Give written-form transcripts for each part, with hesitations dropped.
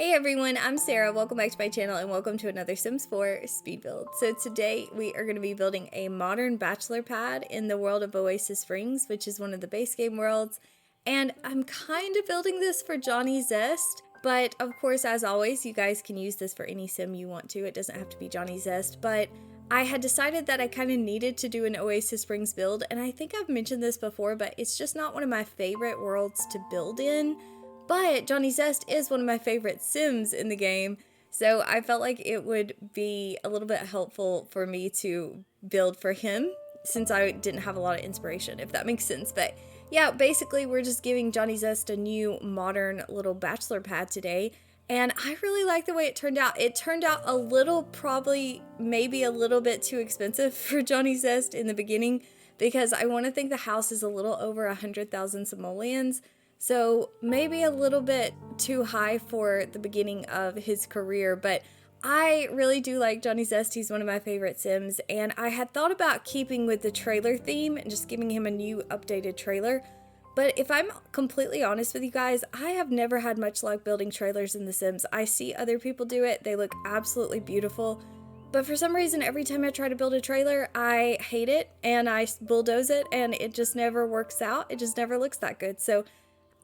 Hey everyone, I'm Sarah. Welcome back to my channel and welcome to another Sims 4 speed build. So today we are going to be building a modern bachelor pad in the world of Oasis Springs, which is one of the base game worlds. And I'm kind of building this for Johnny Zest, but of course, as always, you guys can use this for any sim you want to. It doesn't have to be Johnny Zest, but I had decided that I kind of needed to do an Oasis Springs build, and I think I've mentioned this before, but it's just not one of my favorite worlds to build in. But Johnny Zest is one of my favorite Sims in the game, so I felt like it would be a little bit helpful for me to build for him since I didn't have a lot of inspiration, if that makes sense. But yeah, basically we're just giving Johnny Zest a new modern little bachelor pad today, and I really like the way it turned out. It turned out a little, probably maybe a little bit too expensive for Johnny Zest in the beginning, because I want to think the house is a little over 100,000 simoleons. So maybe a little bit too high for the beginning of his career, but I really do like Johnny Zest. He's one of my favorite Sims, and I had thought about keeping with the trailer theme and just giving him a new updated trailer. But if I'm completely honest with you guys, I have never had much luck building trailers in The Sims. I see other people do it. They look absolutely beautiful. But for some reason, every time I try to build a trailer, I hate it and I bulldoze it and it just never works out. It just never looks that good. So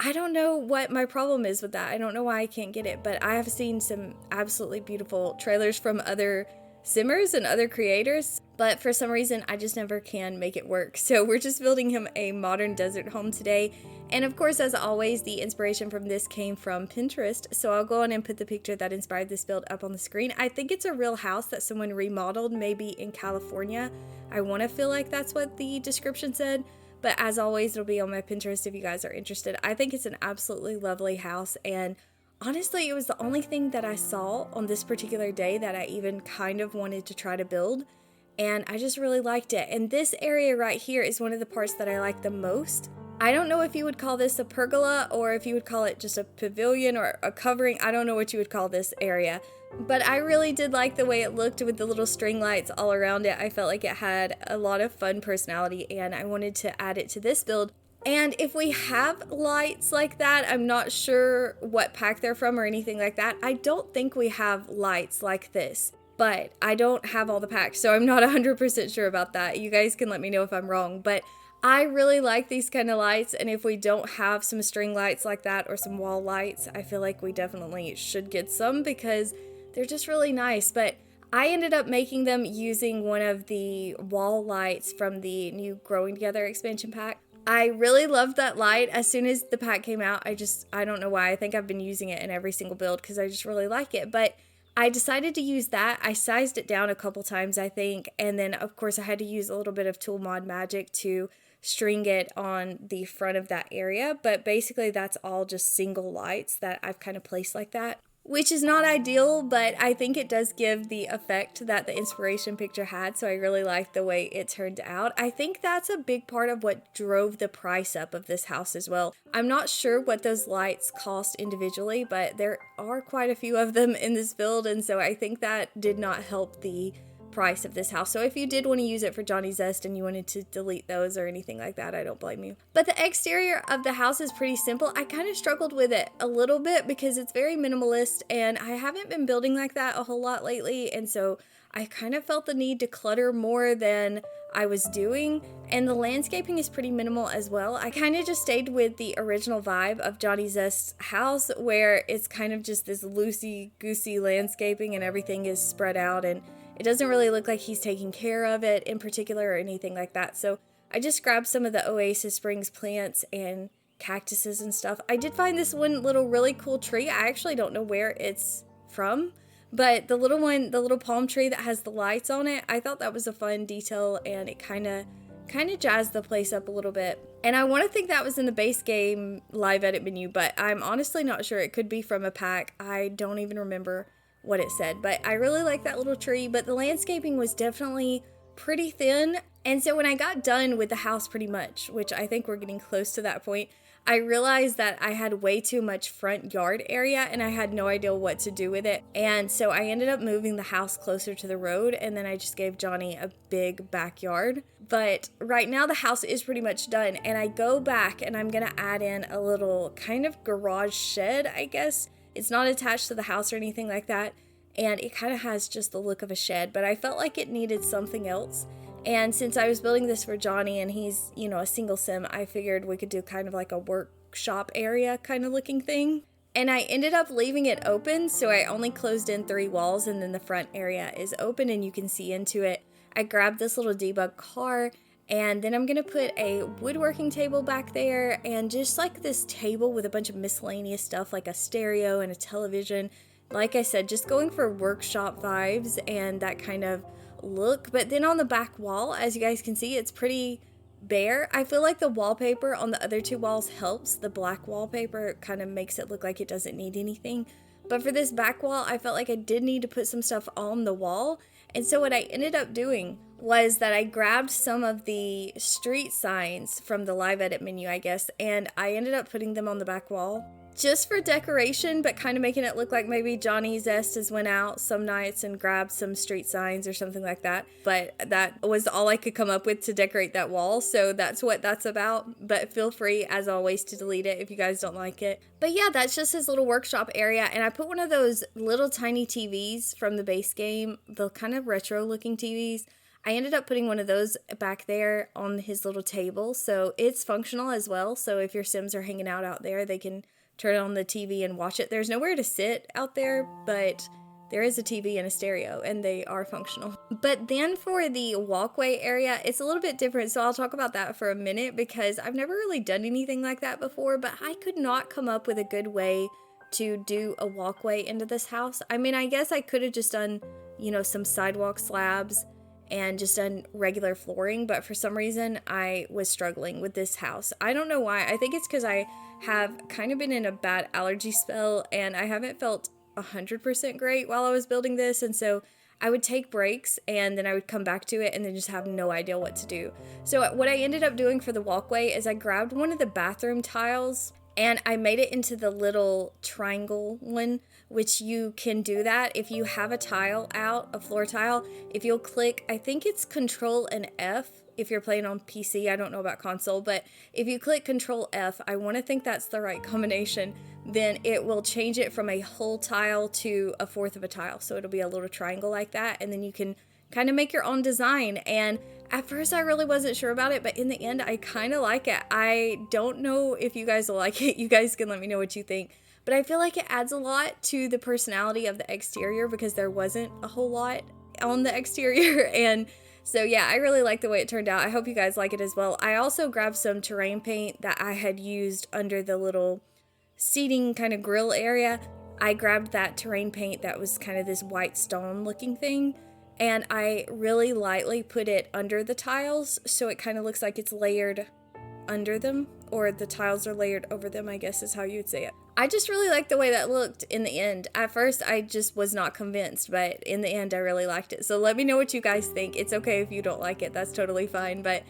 I don't know what my problem is with that. I don't know why I can't get it, but I have seen some absolutely beautiful trailers from other simmers and other creators, but for some reason I just never can make it work. So we're just building him a modern desert home today. And of course, as always, the inspiration from this came from Pinterest. So I'll go on and put the picture that inspired this build up on the screen. I think it's a real house that someone remodeled, maybe in California. I want to feel like that's what the description said. But as always, it'll be on my Pinterest if you guys are interested. I think it's an absolutely lovely house, and honestly, it was the only thing that I saw on this particular day that I even kind of wanted to try to build, and I just really liked it. And this area right here is one of the parts that I like the most. I don't know if you would call this a pergola or if you would call it just a pavilion or a covering. I don't know what you would call this area. But I really did like the way it looked with the little string lights all around it. I felt like it had a lot of fun personality, and I wanted to add it to this build. And if we have lights like that, I'm not sure what pack they're from or anything like that. I don't think we have lights like this, but I don't have all the packs, so I'm not 100% sure about that. You guys can let me know if I'm wrong, but I really like these kind of lights, and if we don't have some string lights like that or some wall lights, I feel like we definitely should get some because they're just really nice. But I ended up making them using one of the wall lights from the new Growing Together expansion pack. I really loved that light. As soon as the pack came out, I don't know why. I think I've been using it in every single build because I just really like it. But I decided to use that. I sized it down a couple times, I think. And then, of course, I had to use a little bit of tool mod magic to string it on the front of that area. But basically, that's all just single lights that I've kind of placed like that, which is not ideal, but I think it does give the effect that the inspiration picture had, so I really like the way it turned out. I think that's a big part of what drove the price up of this house as well. I'm not sure what those lights cost individually, but there are quite a few of them in this build, and so I think that did not help the price of this house. So if you did want to use it for Johnny Zest and you wanted to delete those or anything like that, I don't blame you. But the exterior of the house is pretty simple. I kind of struggled with it a little bit because it's very minimalist, and I haven't been building like that a whole lot lately, and so I kind of felt the need to clutter more than I was doing, and the landscaping is pretty minimal as well. I kind of just stayed with the original vibe of Johnny Zest's house, where it's kind of just this loosey-goosey landscaping and everything is spread out, and it doesn't really look like he's taking care of it in particular or anything like that. So I just grabbed some of the Oasis Springs plants and cactuses and stuff. I did find this one little really cool tree. I actually don't know where it's from, but the little one, the little palm tree that has the lights on it, I thought that was a fun detail, and it kind of jazzed the place up a little bit. And I want to think that was in the base game live edit menu, but I'm honestly not sure. It could be from a pack. I don't even remember what it said, but I really like that little tree. But the landscaping was definitely pretty thin, and so when I got done with the house pretty much, which I think we're getting close to that point, I realized that I had way too much front yard area and I had no idea what to do with it. And so I ended up moving the house closer to the road, and then I just gave Johnny a big backyard. But right now the house is pretty much done, and I go back and I'm gonna add in a little kind of garage shed, I guess It's not attached to the house or anything like that, and it kind of has just the look of a shed, but I felt like it needed something else. And since I was building this for Johnny and he's, a single sim, I figured we could do kind of like a workshop area kind of looking thing. And I ended up leaving it open, so I only closed in 3 walls, and then the front area is open and you can see into it. I grabbed this little debug car, and then I'm going to put a woodworking table back there, and just like this table with a bunch of miscellaneous stuff like a stereo and a television. Like I said, just going for workshop vibes and that kind of look. But then on the back wall, as you guys can see, it's pretty bare. I feel like the wallpaper on the other 2 walls helps. The black wallpaper kind of makes it look like it doesn't need anything. But for this back wall, I felt like I did need to put some stuff on the wall. And so what I ended up doing was that I grabbed some of the street signs from the live edit menu, I guess, and I ended up putting them on the back wall just for decoration, but kind of making it look like maybe Johnny Zest has went out some nights and grabbed some street signs or something like that. But that was all I could come up with to decorate that wall, so that's what that's about. But feel free, as always, to delete it if you guys don't like it. But yeah, that's just his little workshop area, and I put one of those little tiny TVs from the base game, the kind of retro looking TVs. I ended up putting one of those back there on his little table, so it's functional as well. So if your Sims are hanging out there, they can turn on the TV and watch it. There's nowhere to sit out there, but there is a TV and a stereo, and they are functional. But then for the walkway area, it's a little bit different, so I'll talk about that for a minute because I've never really done anything like that before, but I could not come up with a good way to do a walkway into this house. I mean, I guess I could have just done, some sidewalk slabs and just done regular flooring, but for some reason I was struggling with this house. I don't know why. I think it's because I have kind of been in a bad allergy spell and I haven't felt 100% great while I was building this, and so I would take breaks and then I would come back to it and then just have no idea what to do. So what I ended up doing for the walkway is I grabbed one of the bathroom tiles and I made it into the little triangle one, which you can do that if you have a tile out, a floor tile. If you'll click, I think it's Control and F if you're playing on PC. I don't know about console, but if you click Control F, I want to think that's the right combination, then it will change it from a whole tile to a fourth of a tile. So it'll be a little triangle like that, and then you can kind of make your own design. And at first I really wasn't sure about it, but in the end I kind of like it. I don't know if you guys will like it. You guys can let me know what you think. But I feel like it adds a lot to the personality of the exterior because there wasn't a whole lot on the exterior. And so yeah, I really like the way it turned out. I hope you guys like it as well. I also grabbed some terrain paint that I had used under the little seating kind of grill area. I grabbed that terrain paint that was kind of this white stone looking thing, and I really lightly put it under the tiles so it kind of looks like it's layered under them, or the tiles are layered over them, I guess is how you would say it. I just really liked the way that looked in the end. At first I just was not convinced, but in the end I really liked it. So let me know what you guys think. It's okay if you don't like it, that's totally fine, but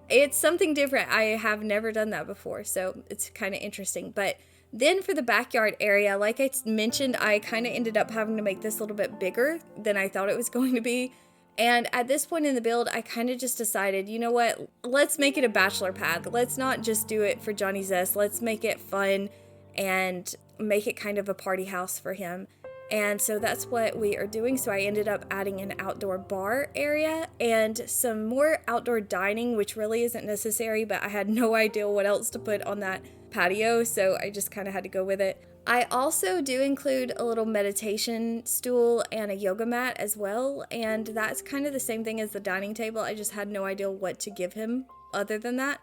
it's something different. I have never done that before, so it's kind of interesting. But then for the backyard area, like I mentioned, I kind of ended up having to make this a little bit bigger than I thought it was going to be. And at this point in the build, I kind of just decided, you know what, let's make it a bachelor pad. Let's not just do it for Johnny Zest. Let's make it fun and make it kind of a party house for him. And so that's what we are doing. So I ended up adding an outdoor bar area and some more outdoor dining, which really isn't necessary, but I had no idea what else to put on that patio, so I just kind of had to go with it. I also do include a little meditation stool and a yoga mat as well, and that's kind of the same thing as the dining table. I just had no idea what to give him other than that,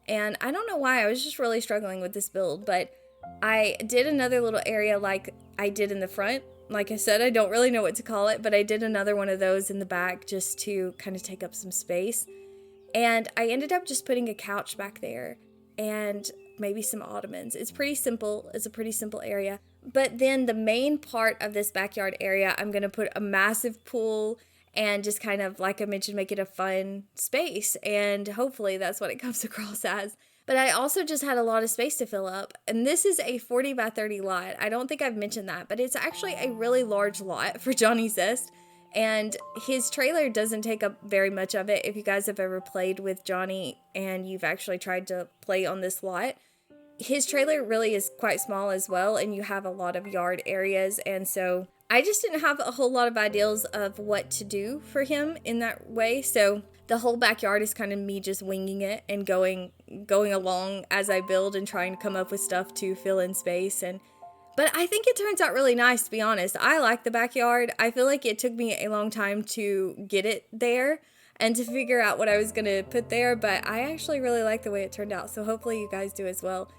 and I don't know why. I was just really struggling with this build, but I did another little area like I did in the front. Like I said, I don't really know what to call it, but I did another one of those in the back just to kind of take up some space, and I ended up just putting a couch back there and maybe some ottomans. It's pretty simple. It's a pretty simple area. But then the main part of this backyard area, I'm going to put a massive pool and just kind of, like I mentioned, make it a fun space. And hopefully that's what it comes across as. But I also just had a lot of space to fill up. And this is a 40 by 30 lot. I don't think I've mentioned that, but it's actually a really large lot for Johnny Zest. And his trailer doesn't take up very much of it. If you guys have ever played with Johnny and you've actually tried to play on this lot, his trailer really is quite small as well, and you have a lot of yard areas, and so I just didn't have a whole lot of ideas of what to do for him in that way. So the whole backyard is kind of me just winging it and going along as I build and trying to come up with stuff to fill in space. But I think it turns out really nice, to be honest. I like the backyard. I feel like it took me a long time to get it there and to figure out what I was going to put there, but I actually really like the way it turned out, so hopefully you guys do as well.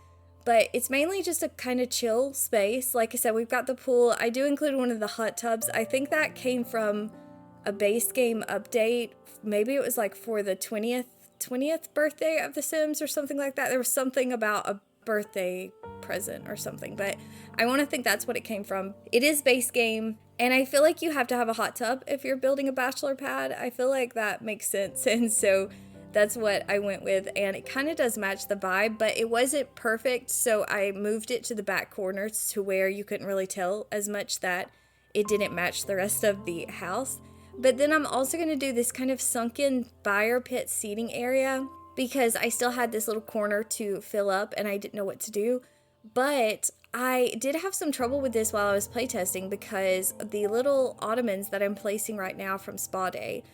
But it's mainly just a kind of chill space. Like I said, we've got the pool. I do include one of the hot tubs. I think that came from a base game update. Maybe it was like for the 20th birthday of The Sims or something like that. There was something about a birthday present or something, but I want to think that's what it came from. It is base game, and I feel like you have to have a hot tub if you're building a bachelor pad. I feel like that makes sense, and so that's what I went with, and it kind of does match the vibe, but it wasn't perfect, so I moved it to the back corners to where you couldn't really tell as much that it didn't match the rest of the house. But then I'm also going to do this kind of sunken fire pit seating area because I still had this little corner to fill up and I didn't know what to do. But I did have some trouble with this while I was playtesting because the little ottomans that I'm placing right now from Spa Day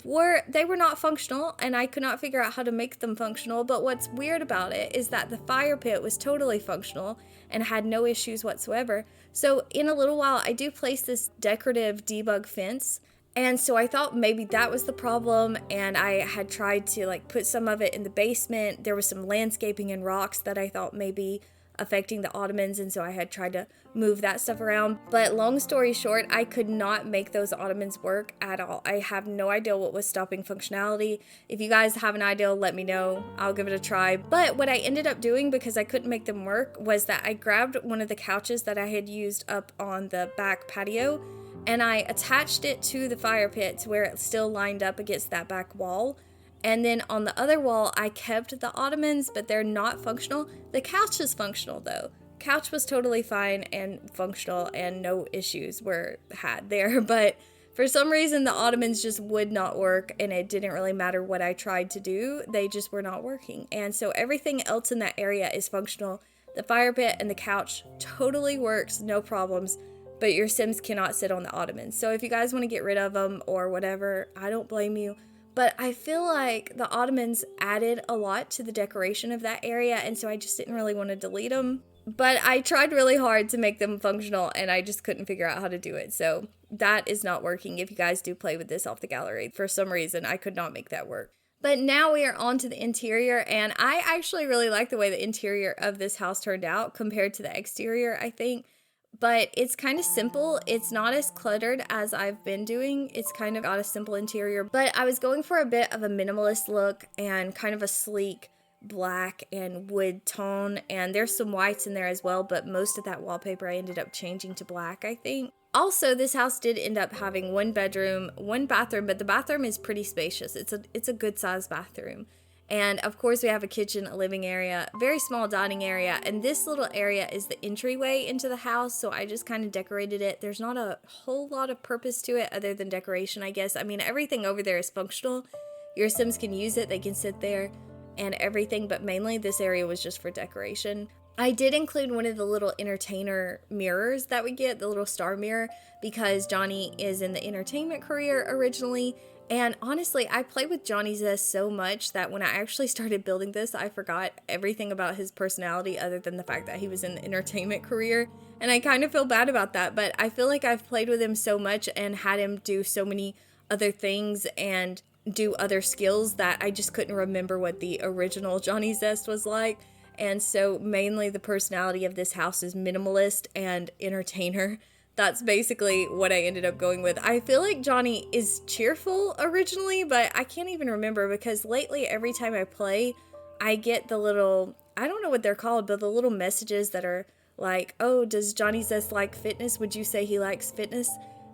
were not functional, and I could not figure out how to make them functional. But what's weird about it is that the fire pit was totally functional and had no issues whatsoever. So in a little while I do place this decorative debug fence, and so I thought maybe that was the problem, and I had tried to like put some of it in the basement. There was some landscaping and rocks that I thought maybe affecting the ottomans, and so I had tried to move that stuff around. But long story short, I could not make those ottomans work at all. I have no idea what was stopping functionality. If you guys have an idea, let me know. I'll give it a try. But what I ended up doing, because I couldn't make them work, was that I grabbed one of the couches that I had used up on the back patio, and I attached it to the fire pit to where it still lined up against that back wall. And then on the other wall, I kept the ottomans, but they're not functional. The couch is functional though. Couch was totally fine and functional, and no issues were had there. But for some reason, the ottomans just would not work, and it didn't really matter what I tried to do. They just were not working. And so everything else in that area is functional. The fire pit and the couch totally works, no problems. But your Sims cannot sit on the ottomans. So if you guys want to get rid of them or whatever, I don't blame you. But I feel like the ottomans added a lot to the decoration of that area, and so I just didn't really want to delete them. But I tried really hard to make them functional, and I just couldn't figure out how to do it. So that is not working if you guys do play with this off the gallery. For some reason, I could not make that work. But now we are on to the interior, and I actually really like the way the interior of this house turned out compared to the exterior, I think. But it's kind of simple. It's not as cluttered as I've been doing. It's kind of got a simple interior, but I was going for a bit of a minimalist look and kind of a sleek black and wood tone, and there's some whites in there as well, but most of that wallpaper I ended up changing to black, I think. Also, this house did end up having one bedroom, one bathroom, but the bathroom is pretty spacious. It's a good sized bathroom. And of course we have a kitchen, a living area, very small dining area, and this little area is the entryway into the house, so I just kind of decorated it. There's not a whole lot of purpose to it other than decoration, I guess. I mean, everything over there is functional. Your Sims can use it, they can sit there and everything, but mainly this area was just for decoration. I did include one of the little entertainer mirrors that we get, the little star mirror, because Johnny is in the entertainment career originally. And honestly, I played with Johnny Zest so much that when I actually started building this, I forgot everything about his personality other than the fact that he was in the entertainment career. And I kind of feel bad about that, but I feel like I've played with him so much and had him do so many other things and do other skills that I just couldn't remember what the original Johnny Zest was like. And so mainly the personality of this house is minimalist and entertainer. That's basically what I ended up going with. I feel like Johnny is cheerful originally, but I can't even remember because lately every time I play, I get the little, I don't know what they're called, but the little messages that are like, oh, does Johnny Zest like fitness? Would you say he likes fitness?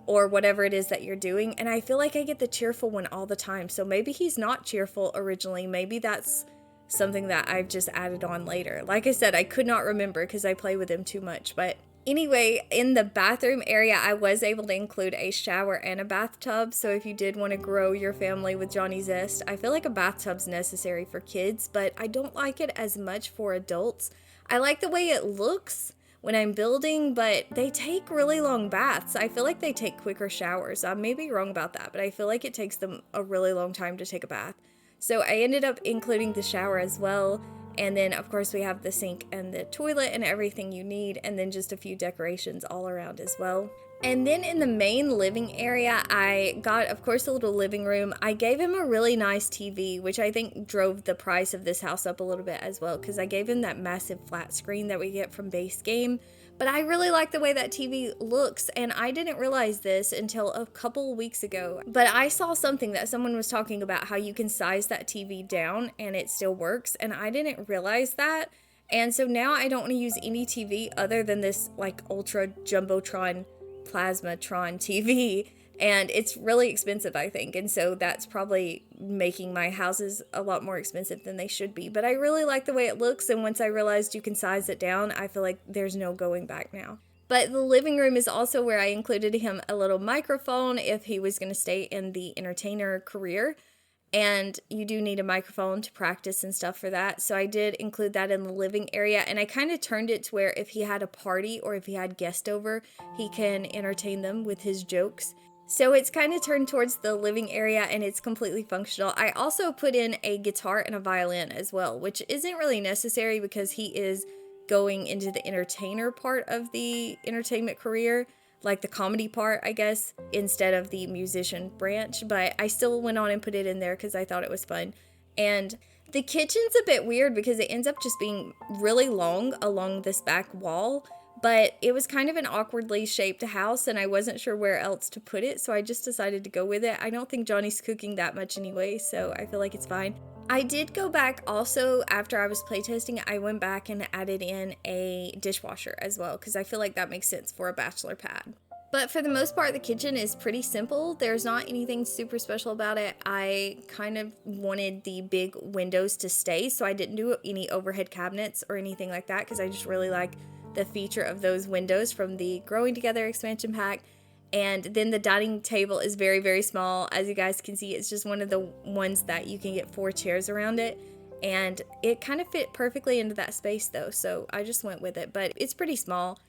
Or whatever it is that you're doing. And I feel like I get the cheerful one all the time. So maybe he's not cheerful originally. Maybe that's something that I've just added on later. Like I said, I could not remember because I play with him too much, but anyway, in the bathroom area, I was able to include a shower and a bathtub. So if you did want to grow your family with Johnny Zest, I feel like a bathtub's necessary for kids, but I don't like it as much for adults. I like the way it looks when I'm building, but they take really long baths. I feel like they take quicker showers. I may be wrong about that, but I feel like it takes them a really long time to take a bath. So I ended up including the shower as well. And then, of course, we have the sink and the toilet and everything you need, and then just a few decorations all around as well. And then in the main living area, I got, of course, a little living room. I gave him a really nice TV, which I think drove the price of this house up a little bit as well, because I gave him that massive flat screen that we get from base game. But I really like the way that TV looks, and I didn't realize this until a couple weeks ago. But I saw something that someone was talking about, how you can size that TV down and it still works, and I didn't realize that. And so now I don't want to use any TV other than this like Ultra Jumbotron Plasmatron TV, and it's really expensive, I think, and so that's probably making my houses a lot more expensive than they should be. But I really like the way it looks, and once I realized you can size it down, I feel like there's no going back now. But the living room is also where I included him a little microphone if he was going to stay in the entertainer career. And you do need a microphone to practice and stuff for that. So I did include that in the living area. And I kind of turned it to where if he had a party or if he had guests over, he can entertain them with his jokes. So it's kind of turned towards the living area, and it's completely functional. I also put in a guitar and a violin as well, which isn't really necessary because he is going into the entertainer part of the entertainment career, like the comedy part, I guess, instead of the musician branch. But I still went on and put it in there because I thought it was fun. And the kitchen's a bit weird because it ends up just being really long along this back wall. But it was kind of an awkwardly shaped house, and I wasn't sure where else to put it, so I just decided to go with it. I don't think Johnny's cooking that much anyway, so I feel like it's fine. I did go back also, after I was playtesting, I went back and added in a dishwasher as well, because I feel like that makes sense for a bachelor pad. But for the most part, the kitchen is pretty simple. There's not anything super special about it. I kind of wanted the big windows to stay, so I didn't do any overhead cabinets or anything like that, because I just really like the feature of those windows from the Growing Together expansion pack. And then the dining table is very, very small. As you guys can see, it's just one of the ones that you can get 4 chairs around it. And it kind of fit perfectly into that space though, so I just went with it. But it's pretty small.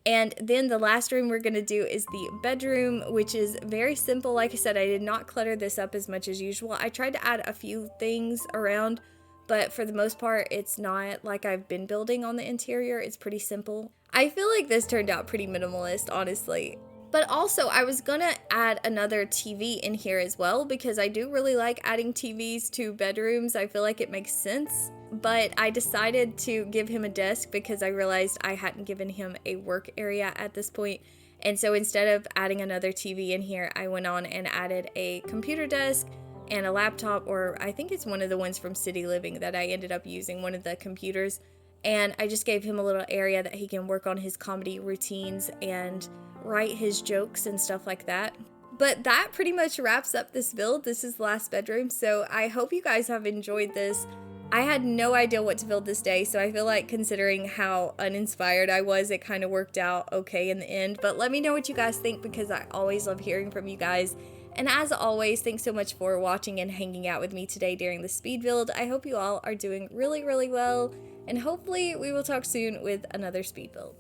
And then the last room we're going to do is the bedroom, which is very simple. Like I said, I did not clutter this up as much as usual. I tried to add a few things around, but for the most part, it's not like I've been building on the interior. It's pretty simple. I feel like this turned out pretty minimalist, honestly. But also, I was gonna add another TV in here as well, because I do really like adding TVs to bedrooms. I feel like it makes sense. But I decided to give him a desk because I realized I hadn't given him a work area at this point. And so instead of adding another TV in here, I went on and added a computer desk and a laptop, or I think it's one of the ones from City Living that I ended up using, one of the computers. And I just gave him a little area that he can work on his comedy routines and write his jokes and stuff like that. But that pretty much wraps up this build. This is the last bedroom, so I hope you guys have enjoyed this. I had no idea what to build this day, so I feel like considering how uninspired I was, it kind of worked out okay in the end. But let me know what you guys think, because I always love hearing from you guys. And as always, thanks so much for watching and hanging out with me today during the speed build. I hope you all are doing really, really well, and hopefully we will talk soon with another speed build.